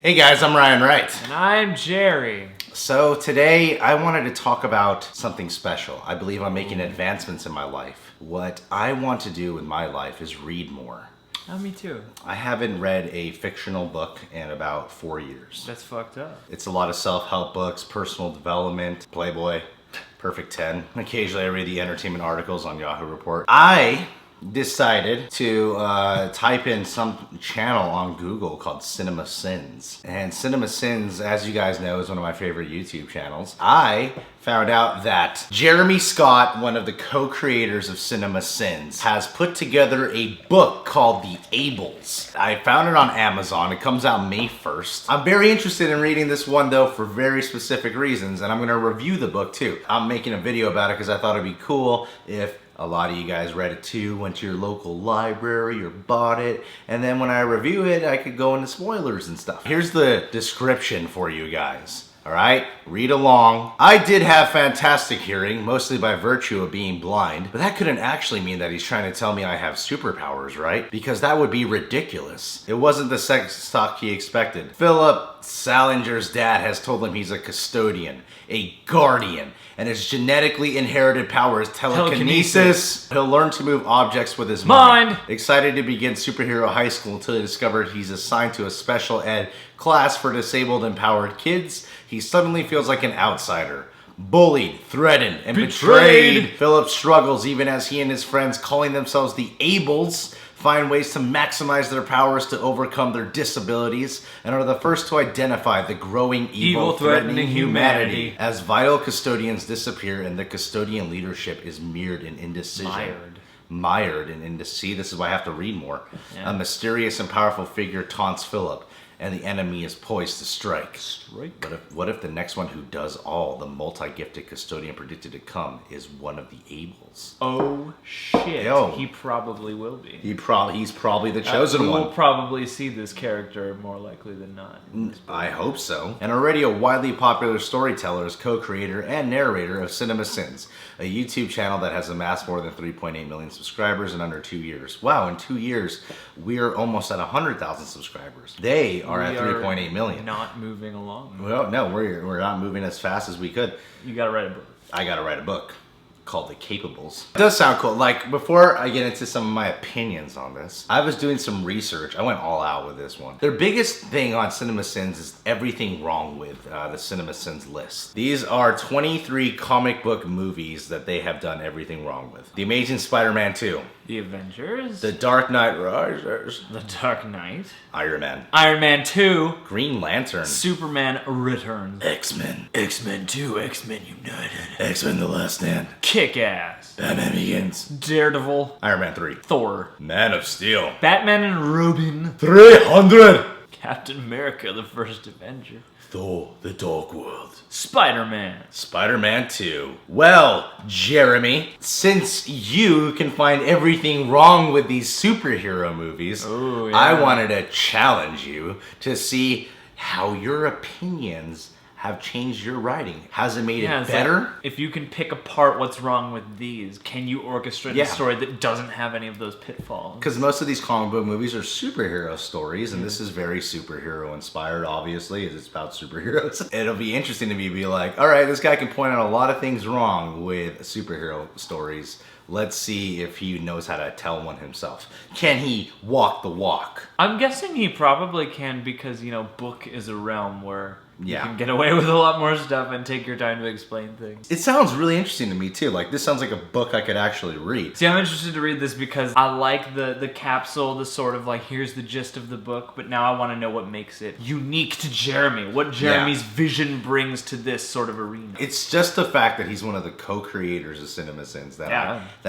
Hey guys, I'm Ryan Wright. And I'm Jerry. So today I wanted to talk about something special. I believe I'm making advancements in my life. What I want to do in my life is read more. Oh, me too. I haven't read a fictional book in about 4 years. That's fucked up. It's a lot of self-help books, personal development, Playboy, Perfect 10. Occasionally I read the entertainment articles on Yahoo Report. I decided to type in some channel on Google called CinemaSins. And CinemaSins, as you guys know, is one of my favorite YouTube channels. I found out that Jeremy Scott, one of the co-creators of CinemaSins, has put together a book called The ABLES. I found it on Amazon. It comes out May 1st. I'm very interested in reading this one though for very specific reasons, and I'm gonna review the book too. I'm making a video about it because I thought it'd be cool if a lot of you guys read it too, went to your local library or bought it, and then when I review it, I could go into spoilers and stuff. Here's the description for you guys. All right, read along. I did have fantastic hearing, mostly by virtue of being blind, but that couldn't actually mean that he's trying to tell me I have superpowers, right? Because that would be ridiculous. It wasn't the sex talk he expected. Philip Salinger's dad has told him he's a custodian, a guardian, and his genetically inherited power is telekinesis. He'll learn to move objects with his mind. Excited to begin superhero high school until he discovered he's assigned to a special ed class for disabled empowered kids. He suddenly feels like an outsider. Bullied, threatened, and betrayed. Philip struggles even as he and his friends, calling themselves the ABLES, find ways to maximize their powers to overcome their disabilities, and are the first to identify the growing evil threatening humanity. As vital custodians disappear and the custodian leadership is mired in indecision. Mired in indecision. This is why I have to read more. Yeah. A mysterious and powerful figure taunts Philip, and the enemy is poised to strike. But what if the next one who does all, the multi-gifted custodian predicted to come, is one of the ABLES? Oh shit! Yo, he probably will be. He's probably the chosen one. We'll probably see this character more likely than not. I hope so. And already a widely popular storyteller is co-creator and narrator of CinemaSins, a YouTube channel that has amassed more than 3.8 million subscribers in under 2 years. Wow, in 2 years, we are almost at 100,000 subscribers. They are at 3.8 million. Not moving along. Well, no, we're not moving as fast as we could. You gotta write a book. I gotta write a book called The Capables. It does sound cool. Like, before I get into some of my opinions on this, I was doing some research. I went all out with this one. Their biggest thing on CinemaSins is everything wrong with the CinemaSins list. These are 23 comic book movies that they have done everything wrong with. The Amazing Spider-Man 2. The Avengers. The Dark Knight Rises. The Dark Knight. Iron Man. Iron Man 2. Green Lantern. Superman Returns. X-Men. X-Men 2. X-Men United. X-Men The Last Stand. Kick-Ass. Batman Begins. Daredevil. Iron Man 3. Thor. Man of Steel. Batman and Robin. 300. Captain America, the First Avenger. Thor, The Dark World. Spider-Man. Spider-Man 2. Well, Jeremy, since you can find everything wrong with these superhero movies, I wanted to challenge you to see how your opinions have changed your writing. Has it made it better? Like, if you can pick apart what's wrong with these, can you orchestrate a story that doesn't have any of those pitfalls? Because most of these comic book movies are superhero stories, and this is very superhero inspired, obviously, as it's about superheroes. It'll be interesting to me to be like, all right, this guy can point out a lot of things wrong with superhero stories. Let's see if he knows how to tell one himself. Can he walk the walk? I'm guessing he probably can because, you know, book is a realm where you can get away with a lot more stuff and take your time to explain things. It sounds really interesting to me too. Like, this sounds like a book I could actually read. See, I'm interested to read this because I like the capsule, the sort of like, here's the gist of the book, but now I want to know what makes it unique to Jeremy. What Jeremy's vision brings to this sort of arena. It's just the fact that he's one of the co-creators of CinemaSins that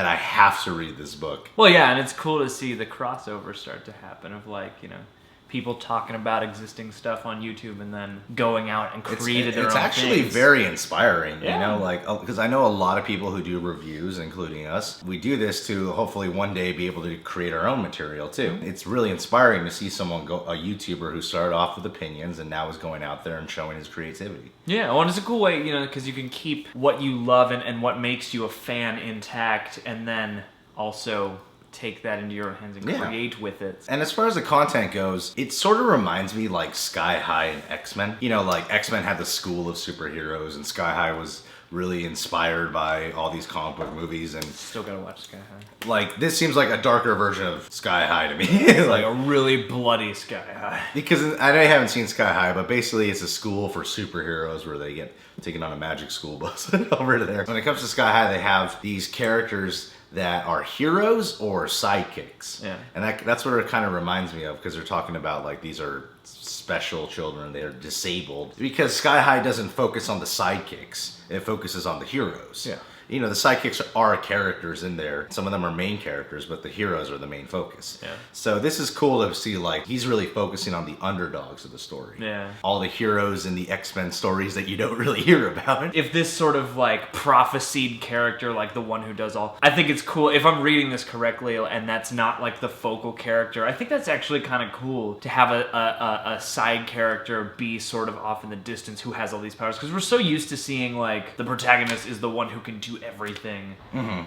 I have to read this book. Well, yeah, and it's cool to see the crossover start to happen of like, you know, people talking about existing stuff on YouTube and then going out and created their own things. It's actually very inspiring, you know, like, because I know a lot of people who do reviews, including us. We do this to hopefully one day be able to create our own material too. It's really inspiring to see someone a YouTuber who started off with opinions and now is going out there and showing his creativity. Yeah, well, it's a cool way, you know, because you can keep what you love and what makes you a fan intact, and then also take that into your own hands and create with it. And as far as the content goes, it sort of reminds me like Sky High and X-Men. You know, like X-Men had the school of superheroes, and Sky High was really inspired by all these comic book movies. And still gotta watch Sky High. Like, this seems like a darker version of Sky High to me. like a really bloody Sky High. Because I know you haven't seen Sky High, but basically it's a school for superheroes where they get taken on a magic school bus over there. When it comes to Sky High, they have these characters that are heroes or sidekicks. Yeah. And that's what it kind of reminds me of, because they're talking about like these are special children, they're disabled. Because Sky High doesn't focus on the sidekicks, it focuses on the heroes. Yeah. You know, the sidekicks are characters in there. Some of them are main characters, but the heroes are the main focus. Yeah. So this is cool to see, like, he's really focusing on the underdogs of the story. Yeah. All the heroes in the X-Men stories that you don't really hear about. If this sort of, like, prophesied character, like the one who does all... I think it's cool, if I'm reading this correctly, and that's not, like, the focal character, I think that's actually kind of cool to have a side character be sort of off in the distance who has all these powers. Because we're so used to seeing, like, the protagonist is the one who can do everything,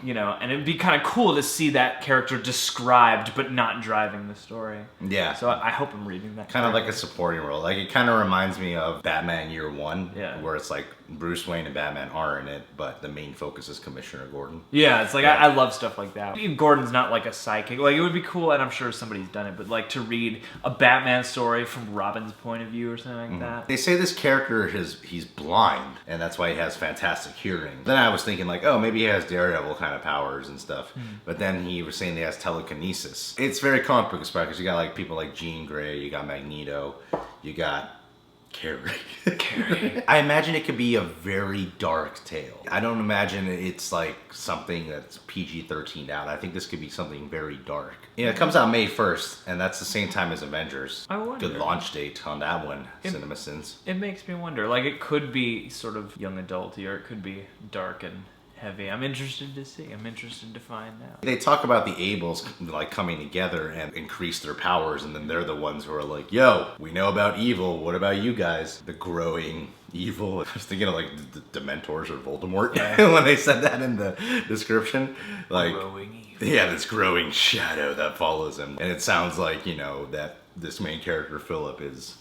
you know, and it'd be kind of cool to see that character described but not driving the story. Yeah. So I hope I'm reading that. Kind of like a supporting role. Like, it kind of reminds me of Batman Year One, where it's like Bruce Wayne and Batman are in it, but the main focus is Commissioner Gordon. Yeah, it's like, I love stuff like that. Gordon's not like a sidekick. Like, it would be cool, and I'm sure somebody's done it, but like to read a Batman story from Robin's point of view or something like that. They say this character, he's blind, and that's why he has fantastic hearing. Then I was thinking like, oh, maybe he has Daredevil kind of powers and stuff. But then he was saying he has telekinesis. It's very comic book inspired, because you got like people like Jean Grey, you got Magneto, you got Carrie. I imagine it could be a very dark tale. I don't imagine it's like something that's PG-13 out. I think this could be something very dark. Yeah, it comes out May 1st, and that's the same time as Avengers. I wonder. Good launch date on that one, CinemaSins. It makes me wonder. Like, it could be sort of young adulty, or it could be dark and heavy. I'm interested to see. I'm interested to find out. They talk about the ABLES like coming together and increase their powers, and then they're the ones who are like, yo, we know about evil, what about you guys? The growing evil. I was thinking of like the Dementors or Voldemort when they said that in the description. Like, growing evil. Yeah, this growing shadow that follows him. And it sounds like, you know, that this main character, Philip, is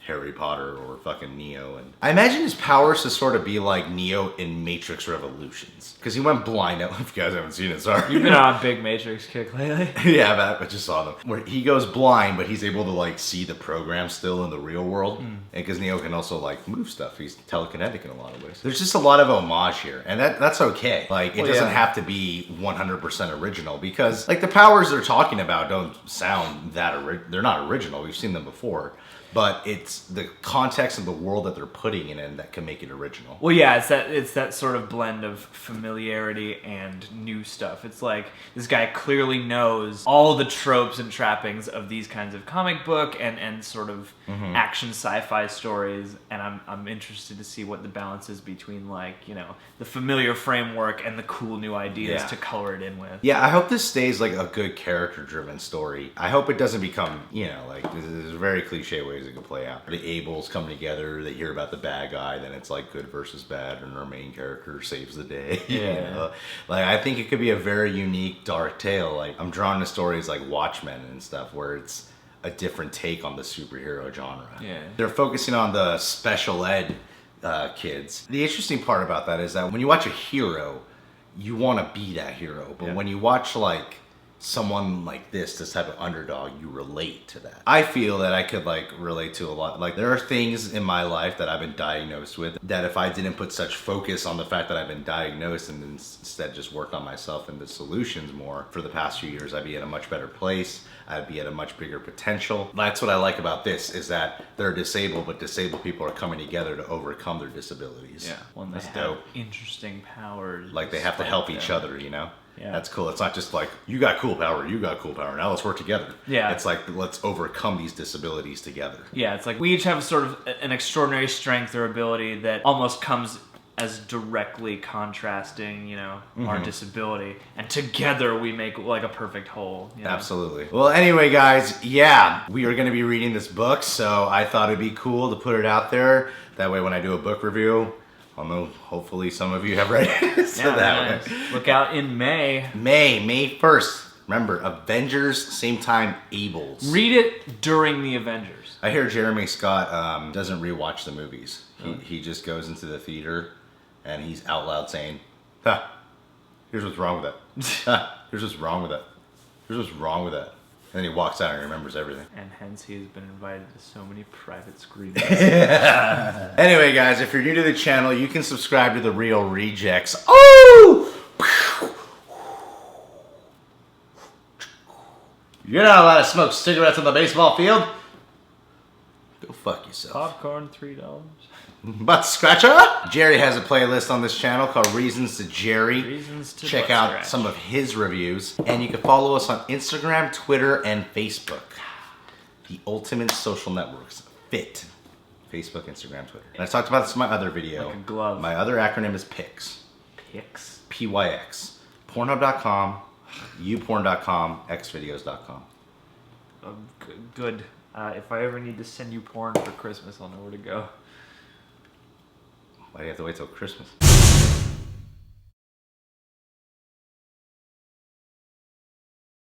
Harry Potter or fucking Neo. And I imagine his powers to sort of be like Neo in Matrix Revolutions, because he went blind. If you guys haven't seen it, sorry. You've been on a big Matrix kick lately. Yeah, but I just saw them. Where he goes blind, but he's able to like see the program still in the real world. And because Neo can also like move stuff, he's telekinetic in a lot of ways. There's just a lot of homage here, and that's okay. Like, it doesn't have to be 100% original, because like the powers they're talking about don't sound that they're not original. We've seen them before. But it's the context of the world that they're putting it in that can make it original. Well, yeah, it's that sort of blend of familiarity and new stuff. It's like, this guy clearly knows all the tropes and trappings of these kinds of comic book and sort of action sci-fi stories, and I'm interested to see what the balance is between, like, you know, the familiar framework and the cool new ideas to color it in with. Yeah, I hope this stays like a good character-driven story. I hope it doesn't become, you know, like, there's very cliche ways it could play out. The ABLES come together, they hear about the bad guy, then it's like good versus bad, and our main character saves the day. Yeah. You know? Like, I think it could be a very unique, dark tale. Like, I'm drawn to stories like Watchmen and stuff, where it's a different take on the superhero genre. Yeah. They're focusing on the special ed kids. The interesting part about that is that when you watch a hero, you want to be that hero. But when you watch like someone like this type of underdog, you relate to that. I feel that I could like relate to a lot. Like, there are things in my life that I've been diagnosed with that if I didn't put such focus on the fact that I've been diagnosed and instead just worked on myself and the solutions more for the past few years, I'd be at a much better place. I'd be at a much bigger potential. That's what I like about this, is that they're disabled, but disabled people are coming together to overcome their disabilities. Yeah, when they That's have dope. interesting powers. Like, they have to help each other, you know? Yeah. That's cool. It's not just like, you got cool power, you got cool power, now let's work together. Yeah. It's like, let's overcome these disabilities together. Yeah, it's like we each have sort of an extraordinary strength or ability that almost comes as directly contrasting, you know, our disability, and together we make like a perfect whole. You know? Absolutely. Well, anyway, guys, yeah, we are going to be reading this book, so I thought it'd be cool to put it out there. That way, when I do a book review, I'll know, hopefully some of you have read it. So Look out in May. May 1st. Remember, Avengers, same time, ABLES. Read it during the Avengers. I hear Jeremy Scott doesn't rewatch the movies. He just goes into the theater and he's out loud saying, "Ha, here's what's wrong with that. Ha, here's what's wrong with that. Here's what's wrong with that." And then he walks out and remembers everything. And hence he has been invited to so many private screenings. Anyway, guys, if you're new to the channel, you can subscribe to The Real Rejects. Oh! You're not allowed to smoke cigarettes on the baseball field. Go fuck yourself. Popcorn, $3. Butt scratcher. Jerry has a playlist on this channel called Reasons to Jerry. Reasons to Check butt out scratch. some of his reviews. And you can follow us on Instagram, Twitter, and Facebook. The ultimate social networks. Fit. Facebook, Instagram, Twitter. And I talked about this in my other video. Like a glove. My other acronym is PYX. Picks. PYX. Pornhub.com, youporn.com, xvideos.com. Good. If I ever need to send you porn for Christmas, I'll know where to go. Why do you have to wait till Christmas?